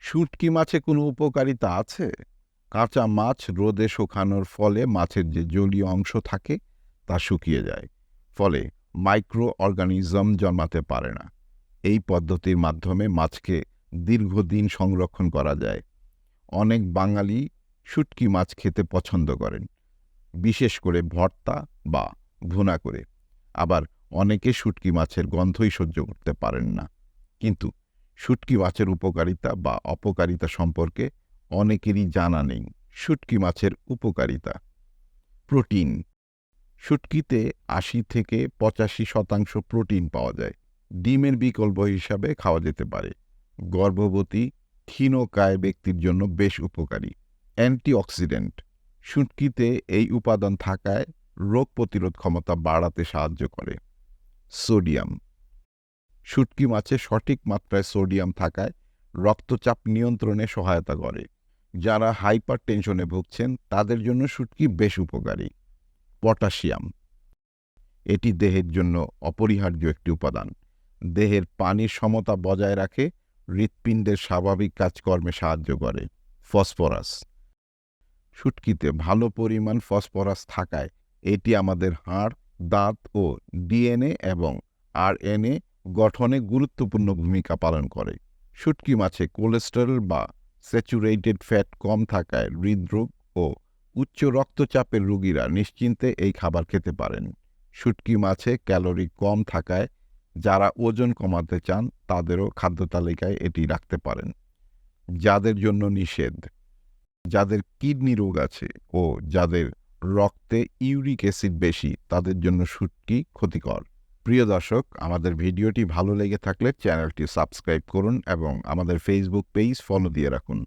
শুঁটকি মাছে কোনো উপকারিতা আছে? কাঁচা মাছ রোদে শুকানোর ফলে মাছের যে জলীয় অংশ থাকে তা শুকিয়ে যায়, ফলে মাইক্রো অর্গানিজম জন্মাতে পারে না। এই পদ্ধতির মাধ্যমে মাছকে দীর্ঘদিন সংরক্ষণ করা যায়। অনেক বাঙালি শুঁটকি মাছ খেতে পছন্দ করেন, বিশেষ করে ভর্তা বা ভুনা করে। আবার অনেকে শুঁটকি মাছের গন্ধই সহ্য করতে পারেন না। কিন্তু শুঁটকি মাছের উপকারিতা বা অপকারিতা সম্পর্কে অনেকেরই জানা নেই। শুঁটকি মাছের উপকারিতা: প্রোটিন। শুঁটকিতে ৮০-৮৫% প্রোটিন পাওয়া যায়। ডিমের বিকল্প হিসাবে খাওয়া যেতে পারে। গর্ভবতী ক্ষীণকায় ব্যক্তির জন্য বেশ উপকারী। অ্যান্টিঅক্সিডেন্ট। শুঁটকিতে এই উপাদান থাকায় রোগ প্রতিরোধ ক্ষমতা বাড়াতে সাহায্য করে। সোডিয়াম। শুঁটকি মাছে সঠিক মাত্রায় সোডিয়াম থাকায় রক্তচাপ নিয়ন্ত্রণে সহায়তা করে। যারা হাইপার টেনশনে ভুগছেন তাদের জন্য শুঁটকি বেশ উপকারী। পটাশিয়াম। এটি দেহের জন্য অপরিহার্য একটি উপাদান। দেহের পানির সমতা বজায় রাখে, হৃৎপিণ্ডের স্বাভাবিক কাজকর্মে সাহায্য করে। ফসফরাস। শুঁটকিতে ভালো পরিমাণ ফসফরাস থাকায় এটি আমাদের হাড়, দাঁত ও ডিএনএ এবং আরএনএ গঠনে গুরুত্বপূর্ণ ভূমিকা পালন করে। শুঁটকি মাছে কোলেস্টেরল বা স্যাচুরেটেড ফ্যাট কম থাকায় হৃদরোগ ও উচ্চ রক্তচাপের রোগীরা নিশ্চিন্তে এই খাবার খেতে পারেন। শুঁটকি মাছে ক্যালোরি কম থাকায় যারা ওজন কমাতে চান তাদেরও খাদ্য তালিকায় এটি রাখতে পারেন। যাদের জন্য নিষেধ: যাদের কিডনি রোগ আছে ও যাদের রক্তে ইউরিক অ্যাসিড বেশি তাদের জন্য শুঁটকি ক্ষতিকর। প্রিয় দর্শক, আমাদের ভিডিওটি ভালো লেগে থাকলে চ্যানেলটি সাবস্ক্রাইব করুন এবং আমাদের ফেসবুক পেজ ফলো দিয়ে রাখুন।